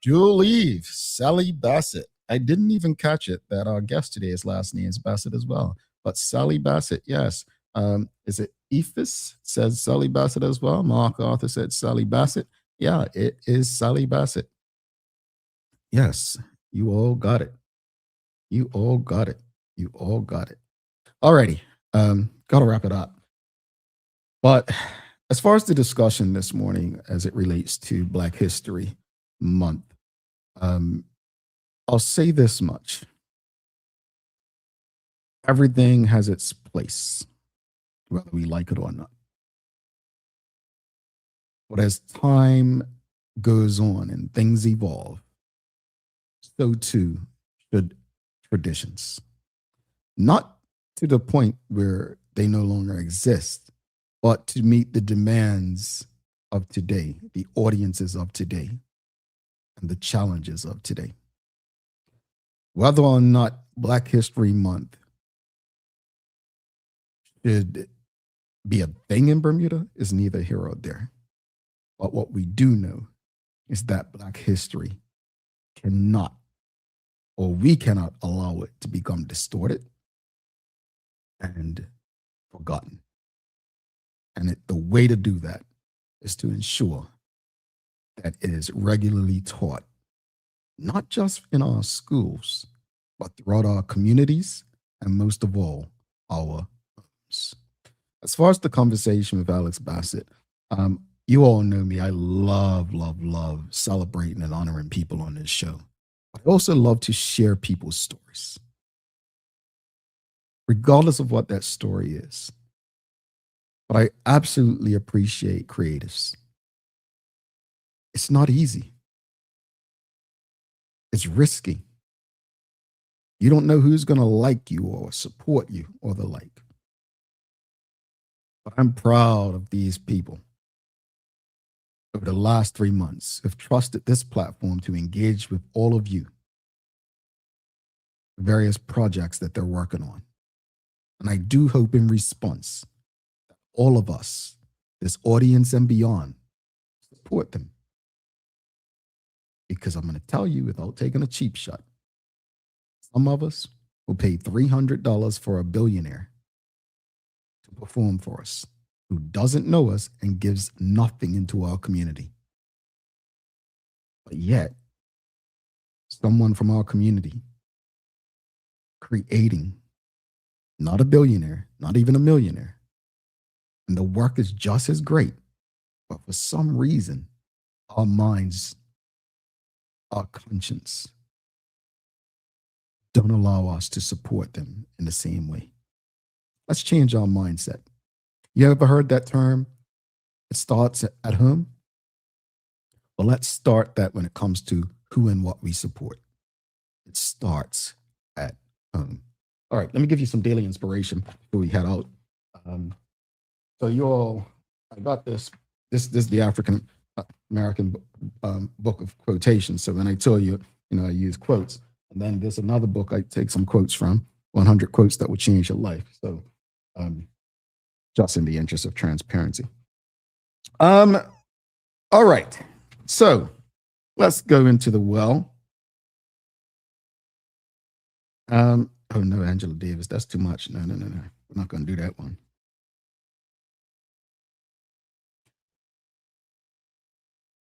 Julie, Sally Bassett. I didn't even catch it that our guest today's last name is Bassett as well. But Sally Bassett, yes. Is it Ephus says Sally Bassett as well? Mark Arthur said Sally Bassett. Yeah, it is Sally Bassett. Yes, you all got it. You all got it. You all got it. Alrighty, gotta wrap it up. But as far as the discussion this morning as it relates to Black History Month, I'll say this much. Everything has its place, whether we like it or not. But as time goes on and things evolve, so too should traditions. Not to the point where they no longer exist, but to meet the demands of today, the audiences of today, and the challenges of today. Whether or not Black History Month should be a thing in Bermuda is neither here or there. But what we do know is that Black history cannot, or we cannot allow it to become distorted and forgotten. And the way to do that is to ensure that it is regularly taught, not just in our schools, but throughout our communities, and most of all, our homes. As far as the conversation with Alex Bassett, you all know me. I love celebrating and honoring people on this show. I also love to share people's stories, regardless of what that story is. But I absolutely appreciate creatives. It's not easy. It's risky. You don't know who's going to like you or support you or the like. But I'm proud of these people over the last 3 months have trusted this platform to engage with all of you, various projects that they're working on. And I do hope in response, that all of us, this audience and beyond, support them. Because I'm going to tell you, without taking a cheap shot, some of us will pay $300 for a billionaire to perform for us, who doesn't know us and gives nothing into our community. But yet, someone from our community creating, not a billionaire, not even a millionaire, and the work is just as great, but for some reason, our minds, our conscience don't allow us to support them in the same way. Let's change our mindset. You ever heard that term? It starts at home. Well, let's start that when it comes to who and what we support. It starts at home. All right, let me give you some daily inspiration before we head out. So you all, I got this. This is the African American book of quotations. So when I tell you, I use quotes. And then there's another book I take some quotes from, 100 quotes that will change your life. So just in the interest of transparency. All right. So let's go into the well. Oh no, Angela Davis, that's too much. No. We're not going to do that one.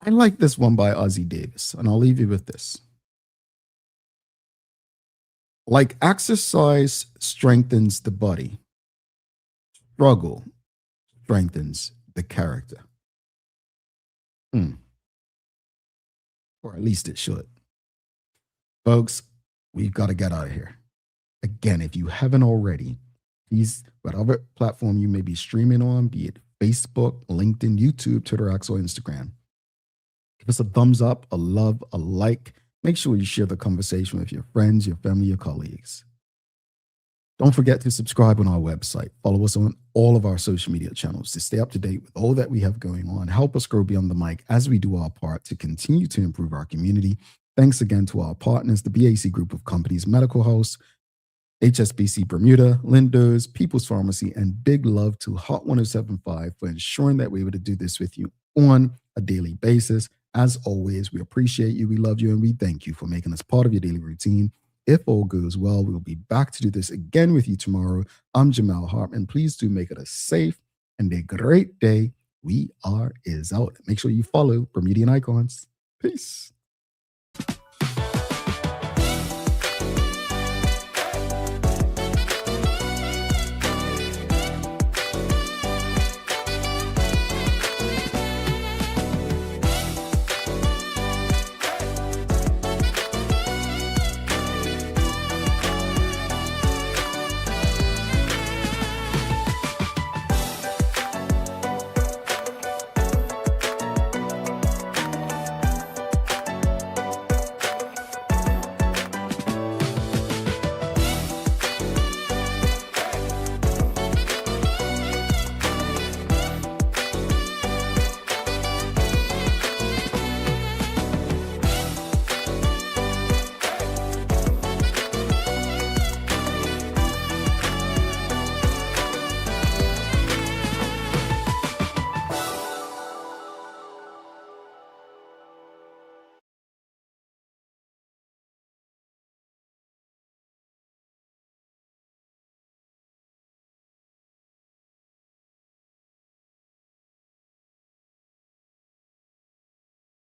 I like this one by Ozzie Davis, and I'll leave you with this. Like exercise strengthens the body, struggle strengthens the character. Or at least it should. Folks, we've got to get out of here. Again, if you haven't already, please, whatever platform you may be streaming on, be it Facebook, LinkedIn, YouTube, Twitter, X, or Instagram, give us a thumbs up, a love, a like. Make sure you share the conversation with your friends, your family, your colleagues. Don't forget to subscribe on our website. Follow us on all of our social media channels to stay up to date with all that we have going on. Help us grow beyond the mic as we do our part to continue to improve our community. Thanks again to our partners, the BAC Group of Companies, Medical House, HSBC Bermuda, Lindo's, People's Pharmacy, and big love to Hot 1075 for ensuring that we're able to do this with you on a daily basis. As always, we appreciate you, we love you, and we thank you for making us part of your daily routine. If all goes well, we'll be back to do this again with you tomorrow. I'm Jamal Hartman. Please do make it a safe and a great day. We are is out. Make sure you follow Bermudian Icons. Peace.